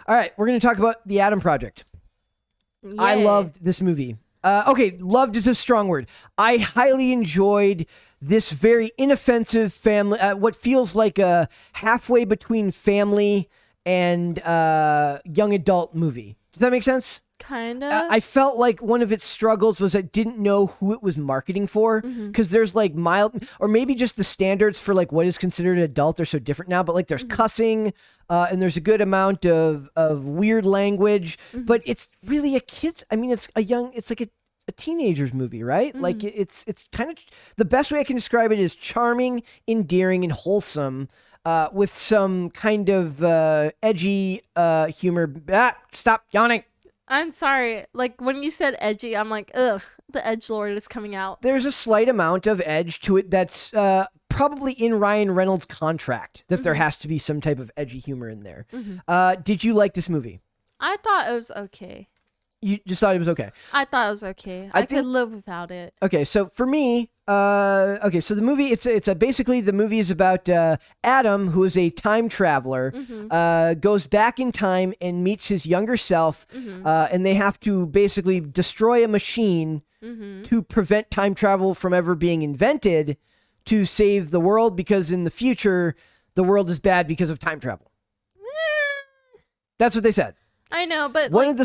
All right, we're going to talk about The Adam Project. Yay. I loved this movie. Okay, loved is a strong word. I highly enjoyed this very inoffensive family, what feels like a halfway between family and young adult movie. Does that make sense? Kinda. I felt like one of its struggles was I didn't know who it was marketing for, because there's like mild, or maybe just the standards for like what is considered adult are so different now, but like there's cussing, and there's a good amount of weird language, but it's really a kid's, I mean, it's like a teenager's movie, right? Like it's kind of, the best way I can describe it is charming, endearing, and wholesome, with some kind of edgy humor. Stop yawning. I'm sorry. Like, when you said edgy, I'm like, ugh, the edgelord is coming out. There's a slight amount of edge to it that's probably in Ryan Reynolds' contract, that there has to be some type of edgy humor in there. Did you like this movie? I thought it was okay. You just thought it was okay? I thought it was okay. I could live without it. Okay, so for me, so the movie, it's basically the movie is about Adam, who is a time traveler, goes back in time and meets his younger self, and they have to basically destroy a machine to prevent time travel from ever being invented to save the world, because in the future, the world is bad because of time travel. That's what they said. I know, but one of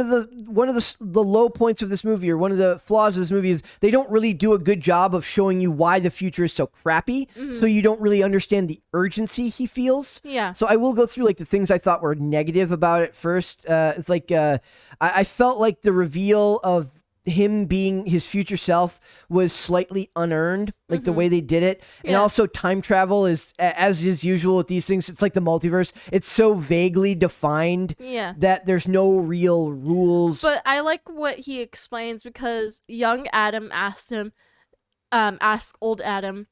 the low points of this movie, or one of the flaws of this movie, is they don't really do a good job of showing you why the future is so crappy. So you don't really understand the urgency he feels. Yeah. So I will go through like the things I thought were negative about it first. It's like I felt like the reveal of him being his future self was slightly unearned, like the way they did it. And also time travel is, as is usual with these things, it's like the multiverse. It's so vaguely defined that there's no real rules. But I like what he explains, because young Adam asked old Adam,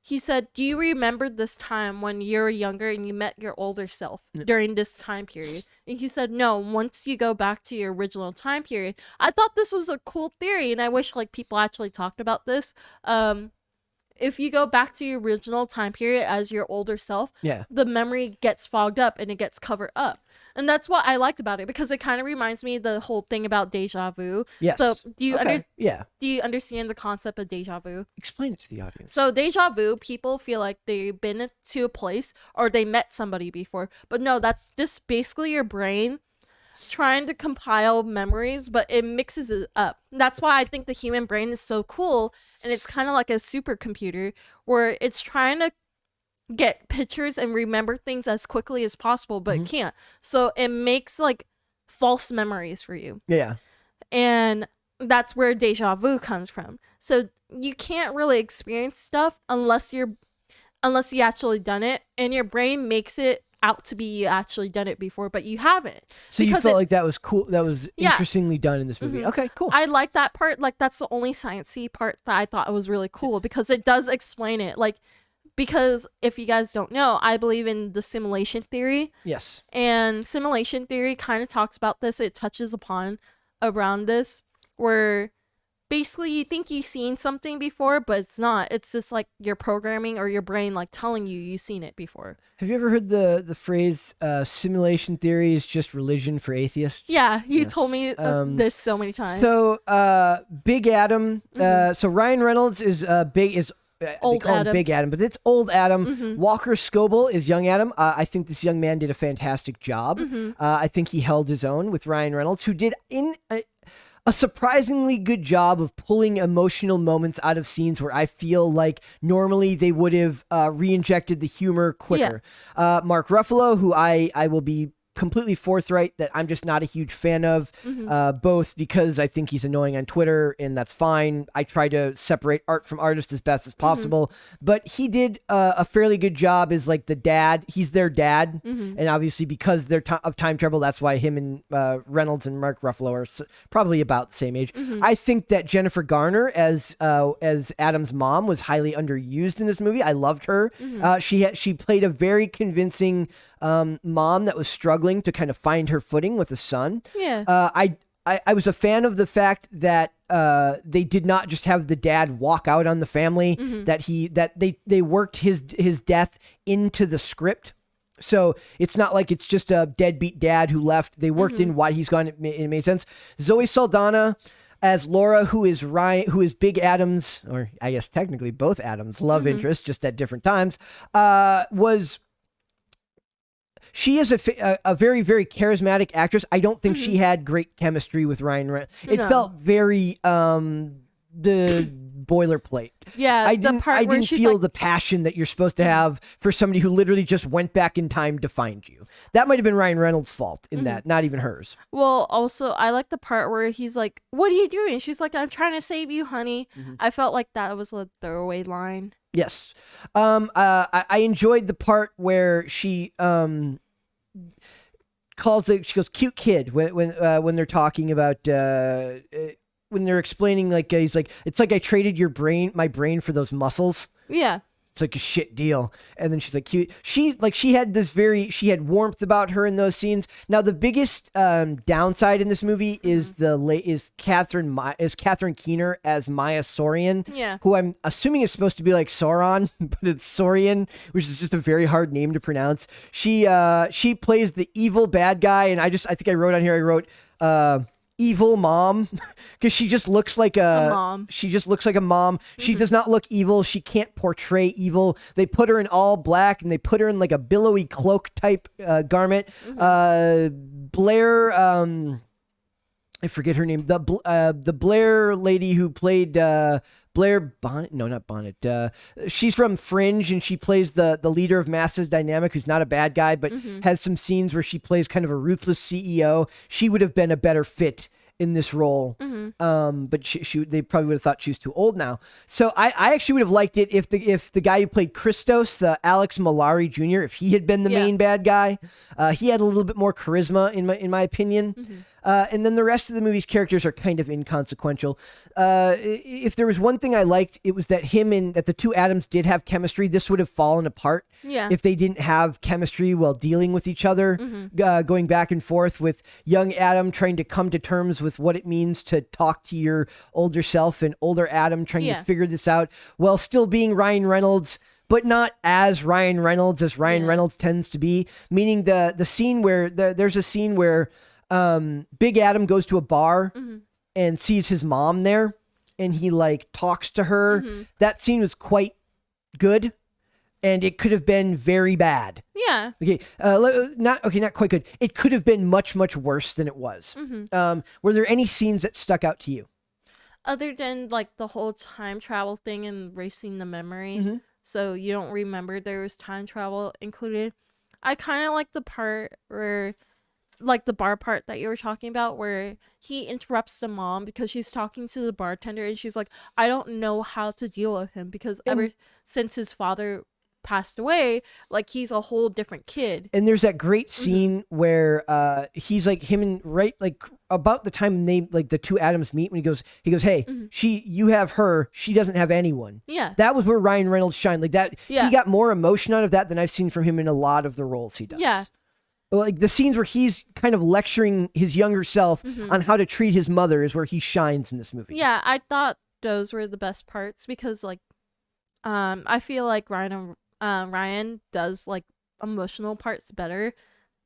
he said, do you remember this time when you were younger and you met your older self during this time period? And he said, no, once you go back to your original time period. I thought this was a cool theory, and I wish like people actually talked about this. If you go back to your original time period as your older self, the memory gets fogged up and it gets covered up. And that's what I liked about it, because it kind of reminds me of the whole thing about deja vu. Yes. So do you do you understand the concept of deja vu? Explain it to the audience. So deja vu, people feel like they've been to a place or they met somebody before. But no, that's just basically your brain trying to compile memories, but it mixes it up. That's why I think the human brain is so cool, and it's kind of like a supercomputer where it's trying to get pictures and remember things as quickly as possible, but it can't. So it makes like false memories for you. Yeah. And that's where deja vu comes from. So you can't really experience stuff unless you actually done it, and your brain makes it out to be you actually done it before, but you haven't. So you felt like that was cool, that was interestingly done in this movie. Okay, cool. I like that part. Like, that's the only sciencey part that I thought was really cool, because it does explain it. Like, because if you guys don't know, I believe in the simulation theory. Yes. And simulation theory kind of talks about this. It touches upon around this, where basically you think you've seen something before, but it's not. It's just like your programming or your brain like telling you you've seen it before. Have you ever heard the phrase simulation theory is just religion for atheists? Yeah, he told me this so many times. So Big Adam, so Ryan Reynolds is old they call him Big Adam, but it's old Adam. Walker Scoble is young Adam. I think this young man did a fantastic job. I think he held his own with Ryan Reynolds, who did a surprisingly good job of pulling emotional moments out of scenes where I feel like normally they would have re-injected the humor quicker. Mark Ruffalo, who I will be completely forthright that I'm just not a huge fan of, both because I think he's annoying on Twitter, and that's fine. I try to separate art from artist as best as possible, but he did a fairly good job as like the dad. He's their dad, and obviously because they're of time travel, that's why him and Reynolds and Mark Ruffalo are probably about the same age. I think that Jennifer Garner as Adam's mom was highly underused in this movie. I loved her. She played a very convincing mom that was struggling to kind of find her footing with a son. I was a fan of the fact that they did not just have the dad walk out on the family, that they worked his death into the script. So it's not like it's just a deadbeat dad who left. They worked in why he's gone. It made sense. Zoe Saldana as Laura, who is Big Adam's, or I guess technically both Adam's love interest, just at different times, she is a very, very charismatic actress. I don't think she had great chemistry with Ryan Reynolds. It felt very the boilerplate. Yeah, I didn't feel the passion that you're supposed to have for somebody who literally just went back in time to find you. That might have been Ryan Reynolds' fault in that, not even hers. Well, also, I like the part where he's like, "What are you doing?" She's like, "I'm trying to save you, honey." I felt like that was a throwaway line. Yes. I enjoyed the part where she she goes, "Cute kid," when they're talking about when they're explaining, like, he's like, "It's like I traded my brain for those muscles." Yeah. It's like a shit deal. And then she's like, cute. She had warmth about her in those scenes. Now the biggest downside in this movie is Catherine Keener as Maya Sorian. Yeah. Who I'm assuming is supposed to be like Sauron, but it's Sorian, which is just a very hard name to pronounce. She plays the evil bad guy, and I think I wrote on here, evil mom, because she just looks like a mom. She just looks like a mom. She does not look evil. She can't portray evil. They put her in all black, and they put her in like a billowy cloak type garment. Blair, I forget her name. The Blair lady who played Blair Bonnet. No, not Bonnet. She's from Fringe, and she plays the leader of Massive Dynamic, who's not a bad guy, but has some scenes where she plays kind of a ruthless CEO. She would have been a better fit in this role. But they probably would have thought she was too old now. So I actually would have liked it if the guy who played Christos, the Alex Malari Jr., if he had been the main bad guy. He had a little bit more charisma in my opinion. And then the rest of the movie's characters are kind of inconsequential. If there was one thing I liked, it was that that the two Adams did have chemistry. This would have fallen apart if they didn't have chemistry while dealing with each other, going back and forth with young Adam trying to come to terms with what it means to talk to your older self, and older Adam trying to figure this out while still being Ryan Reynolds, but not as Ryan Reynolds as Ryan Reynolds tends to be. Meaning the scene where there's a scene where Big Adam goes to a bar and sees his mom there, and he like talks to her. That scene was quite good, and it could have been very bad. Yeah. Okay. Not quite good. It could have been much, much worse than it was. Were there any scenes that stuck out to you? Other than like the whole time travel thing and erasing the memory, so you don't remember there was time travel included. I kind of like the part where, like the bar part that you were talking about, where he interrupts the mom because she's talking to the bartender, and she's like, "I don't know how to deal with him because ever since his father passed away, like he's a whole different kid." And there's that great scene where he's like about the time the two Adams meet, when he goes, "Hey, you have her, she doesn't have anyone." Yeah. That was where Ryan Reynolds shined. Like that, he got more emotion out of that than I've seen from him in a lot of the roles he does. Yeah. Like the scenes where he's kind of lecturing his younger self on how to treat his mother is where he shines in this movie. Yeah, I thought those were the best parts because like I feel like Ryan does like emotional parts better,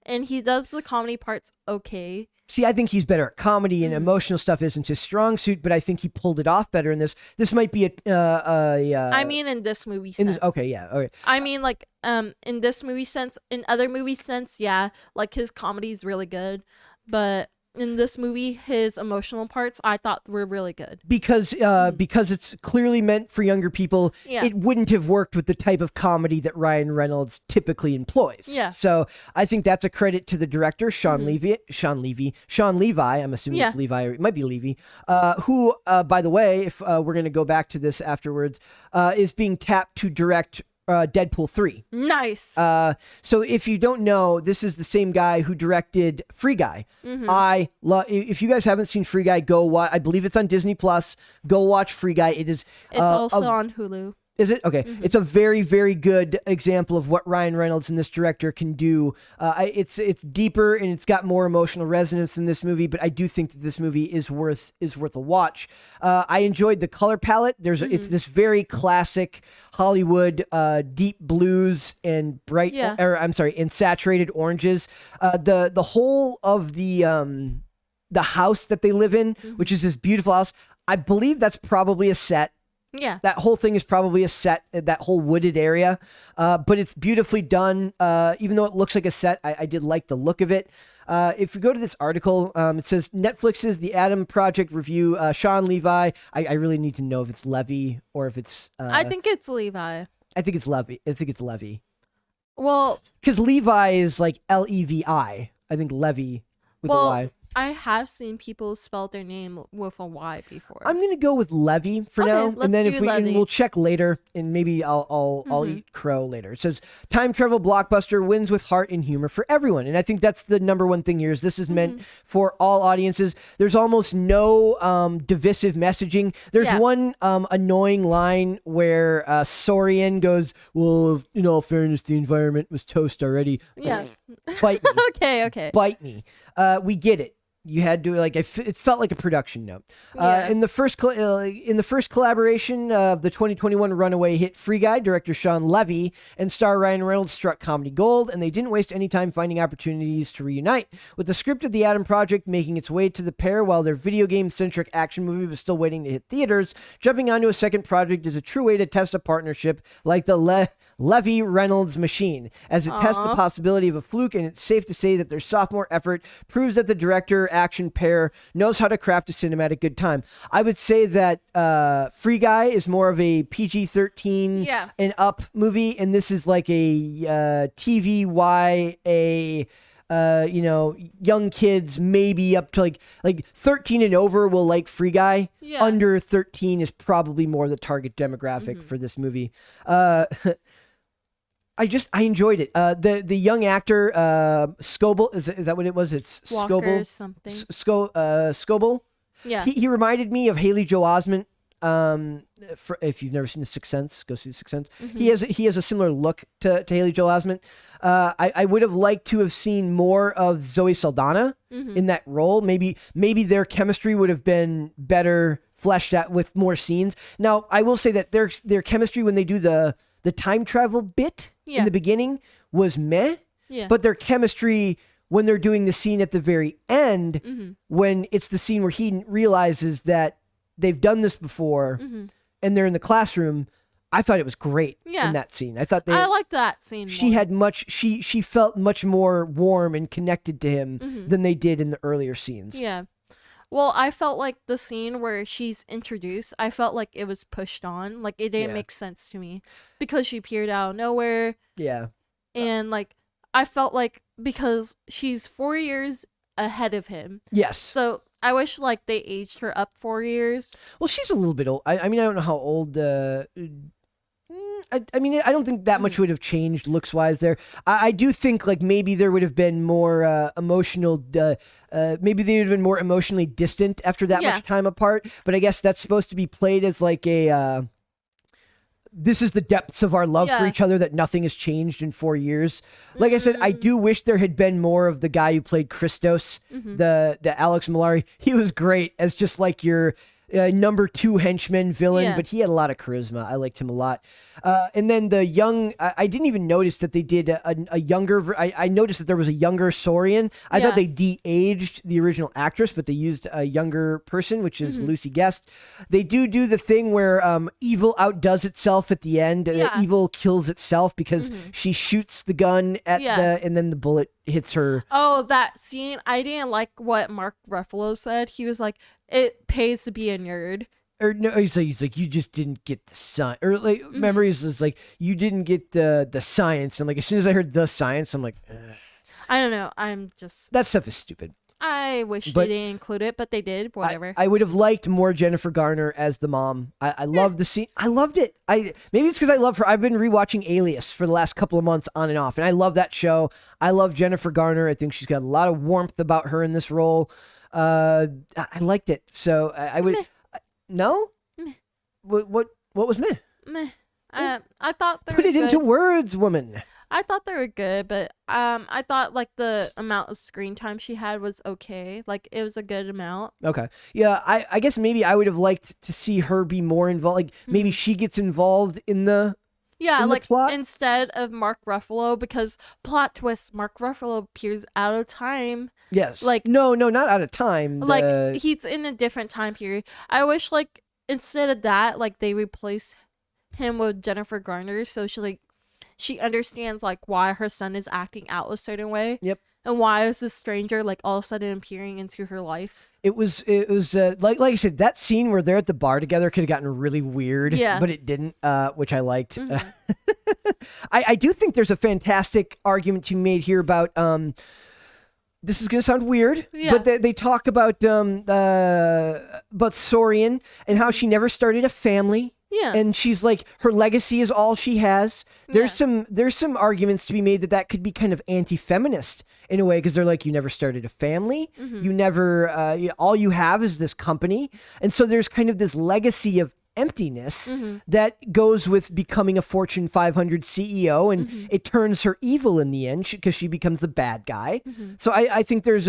and he does the comedy parts okay. See, I think he's better at comedy, and emotional stuff isn't his strong suit, but I think he pulled it off better in this. This might be I mean, in this movie sense. Okay, yeah, okay. I mean, like, in this movie sense, in other movie sense, yeah, like his comedy is really good, but in this movie, his emotional parts I thought were really good. Because it's clearly meant for younger people, it wouldn't have worked with the type of comedy that Ryan Reynolds typically employs. Yeah. So I think that's a credit to the director, Sean Levi. I'm assuming it's Levi, or it might be Levy. Who, by the way, if we're going to go back to this afterwards, is being tapped to direct Deadpool 3. Nice. So if you don't know, this is the same guy who directed Free Guy. If you guys haven't seen Free Guy, go watch. I believe it's on Disney Plus. Go watch Free Guy. It's also on Hulu. Is it? Okay. It's a very, very good example of what Ryan Reynolds and this director can do. It's deeper and it's got more emotional resonance than this movie, but I do think that this movie is worth a watch. I enjoyed the color palette. It's this very classic Hollywood deep blues and bright, and saturated oranges. The whole of the house that they live in, which is this beautiful house, I believe that's probably a set. Yeah. That whole thing is probably a set, that whole wooded area. But it's beautifully done. Even though it looks like a set, I did like the look of it. If we go to this article, it says Netflix's The Adam Project review, Sean Levi. I really need to know if it's Levy or if it's... I think it's Levi. I think it's Levy. Well... Because Levi is like Levi. I think Levy with a Y. I have seen people spell their name with a Y before. I'm gonna go with Levy for now, and then we'll check later, and maybe I'll eat crow later. It says time travel blockbuster wins with heart and humor for everyone, and I think that's the number one thing here. Is this is meant for all audiences. There's almost no divisive messaging. There's one annoying line where Sorian goes, "Well, in all fairness, the environment was toast already." Yeah, bite me. Okay. Bite me. We get it. You had to it felt like a production note. In the first collaboration of the 2021 runaway hit Free Guy, director Sean Levy and star Ryan Reynolds struck comedy gold, and they didn't waste any time finding opportunities to reunite. With the script of The Adam Project making its way to the pair while their video game-centric action movie was still waiting to hit theaters, jumping onto a second project is a true way to test a partnership like the Levy-Reynolds machine, as it tests the possibility of a fluke, and it's safe to say that their sophomore effort proves that the director-action pair knows how to craft a cinematic good time. I would say that Free Guy is more of a PG-13 and up movie, and this is like a TVYA, young kids maybe up to like 13 and over will like Free Guy. Yeah. Under 13 is probably more the target demographic for this movie. I enjoyed it. The young actor, Scoble, is that what it was? It's Walker Scoble. Something. Scoble. Yeah. He reminded me of Haley Joel Osment. If you've never seen The Sixth Sense, go see The Sixth Sense. He has a similar look to Haley Joel Osment. I would have liked to have seen more of Zoe Saldana in that role. Maybe their chemistry would have been better fleshed out with more scenes. Now, I will say that their chemistry when they do the time travel bit in the beginning was meh. Yeah. But their chemistry when they're doing the scene at the very end, when it's the scene where he realizes that they've done this before and they're in the classroom, I thought it was great in that scene. I liked that scene. She felt much more warm and connected to him than they did in the earlier scenes. Yeah. Well, I felt like the scene where she's introduced, I felt like it was pushed on. Like, it didn't make sense to me because she appeared out of nowhere. Yeah. And, I felt like because she's 4 years ahead of him. Yes. So, I wish, they aged her up 4 years. Well, she's a little bit old. I don't know how old... I mean, I don't think that much would have changed looks-wise there. I do think, maybe there would have been more emotional... maybe they would have been more emotionally distant after that much time apart. But I guess that's supposed to be played as, a... this is the depths of our love for each other, that nothing has changed in 4 years. Like I said, I do wish there had been more of the guy who played Christos, the Alex Malari. He was great as just your number 2 henchman villain, but he had a lot of charisma. I liked him a lot. And then the young, I didn't even notice that they did a younger, I noticed that there was a younger Sorian. I thought they de-aged the original actress, but they used a younger person, which is Lucy Guest. They do the thing where evil outdoes itself at the end. Evil kills itself because she shoots the gun at and then the bullet hits her. Oh, that scene. I didn't like what Mark Ruffalo said. He was like, it pays to be a nerd. Or no, he's like, you just didn't get the science. Or remember, he's like, you didn't get the science. And I'm like, as soon as I heard the science, I'm like, ugh. I don't know. I'm just... That stuff is stupid. I wish they didn't include it, but they did. Whatever. I would have liked more Jennifer Garner as the mom. I loved the scene. I loved it. Maybe it's because I love her. I've been rewatching Alias for the last couple of months on and off, and I love that show. I love Jennifer Garner. I think she's got a lot of warmth about her in this role. I liked it. So I would... No? Meh. What was meh? Meh. I thought they Put were it good. into words, woman. I thought they were good, but I thought like the amount of screen time she had was okay. Like it was a good amount. Okay. Yeah, I guess maybe I would have liked to see her be more involved. Like maybe she gets involved in the like plot? Instead of Mark Ruffalo, because plot twist, Mark Ruffalo appears out of time. Yes. Like no, not out of time. Like he's in a different time period. I wish like instead of that, like they replace him with Jennifer Garner, so she understands like why her son is acting out a certain way. Yep. And why is this stranger like all of a sudden appearing into her life? It was like I said, that scene where they're at the bar together could have gotten really weird. Yeah. But it didn't, which I liked. I do think there's a fantastic argument to be made here about this is gonna sound weird, but they talk about Sorian and how she never started a family. Yeah. And she's like, her legacy is all she has. There's some arguments to be made that could be kind of anti-feminist in a way, because they're like, you never started a family. You never, all you have is this company. And so there's kind of this legacy of emptiness that goes with becoming a Fortune 500 CEO, and it turns her evil in the end because she becomes the bad guy. So I think there's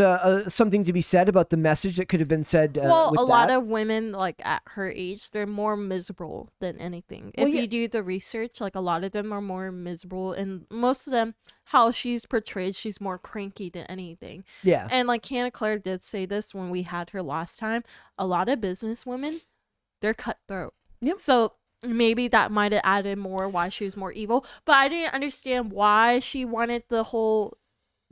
something to be said about the message that could have been said. Well, a lot of women like at her age, they're more miserable than anything. If you do the research, like a lot of them are more miserable, and most of them, how she's portrayed, she's more cranky than anything. Yeah. And like Hannah Claire did say this when we had her last time, a lot of business women, they're cutthroat. Yep. So maybe that might have added more why she was more evil. But I didn't understand why she wanted the whole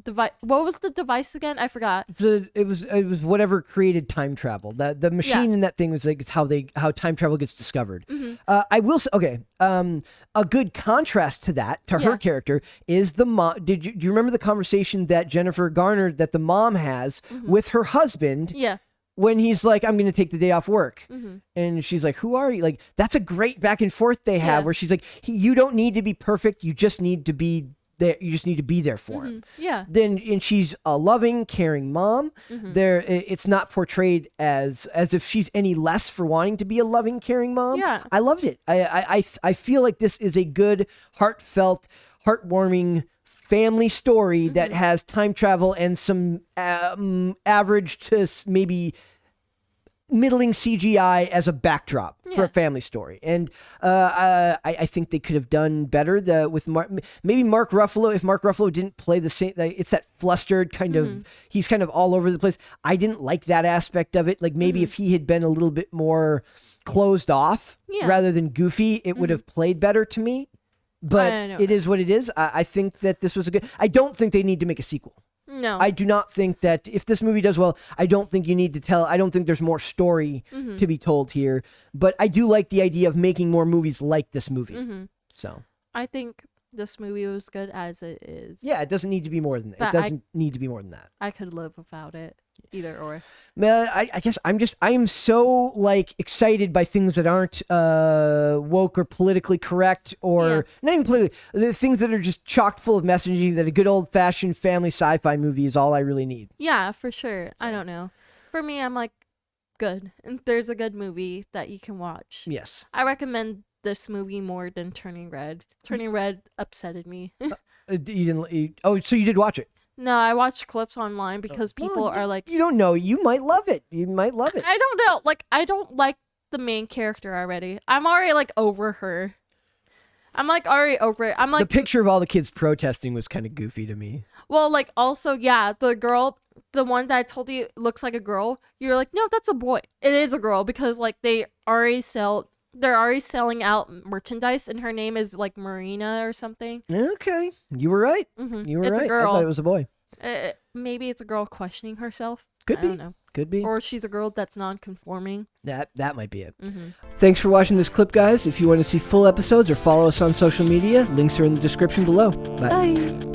device. What was the device again? I forgot. It was whatever created time travel. The machine in that thing was like, it's how time travel gets discovered. I will say, okay. A good contrast to that, to her character, is the mom. Do you remember the conversation that Jennifer Garner, that the mom has with her husband? Yeah. When he's like, I'm going to take the day off work. And she's like, who are you? Like, that's a great back and forth they have where she's like, you don't need to be perfect. You just need to be there. You just need to be there for him. Yeah. And she's a loving, caring mom. It's not portrayed as if she's any less for wanting to be a loving, caring mom. Yeah. I loved it. I feel like this is a good, heartfelt, heartwarming family story that has time travel and some average to maybe middling CGI as a backdrop for a family story. And I think they could have done better with maybe Mark Ruffalo. If Mark Ruffalo didn't play the same, it's that flustered kind of, he's kind of all over the place. I didn't like that aspect of it. Like maybe if he had been a little bit more closed off rather than goofy, it would have played better to me. But it is what it is. I think that this was a good... I don't think they need to make a sequel. No. I do not think that if this movie does well, I don't think you need to tell... I don't think there's more story to be told here. But I do like the idea of making more movies like this movie. So I think this movie was good as it is. Yeah, it doesn't need to be more than that. It doesn't need to be more than that. I could live without it. Either or. Man, I guess I am so like excited by things that aren't woke or politically correct, or not even politically, the things that are just chock full of messaging, that a good old fashioned family sci-fi movie is all I really need. Yeah, for sure. I don't know. For me, I'm like, good. And there's a good movie that you can watch. Yes. I recommend this movie more than Turning Red. Turning Red upsetted me. So you did watch it? No, I watched clips online because people are like... You don't know. You might love it. You might love it. I don't know. Like, I don't like the main character already. I'm already, like, over her. I'm, like, already over it. I'm, like... The picture of all the kids protesting was kind of goofy to me. Well, like, also, yeah, the girl... The one that I told you looks like a girl. You're like, no, that's a boy. It is a girl because, like, they're already selling out merchandise, and her name is like Marina or something. Okay, you were right. You were it's right. A girl. I thought it was a boy. Maybe it's a girl questioning herself. I don't know. Could be. Or she's a girl that's non-conforming. That might be it. Thanks for watching this clip, guys. If you want to see full episodes or follow us on social media, links are in the description below. Bye.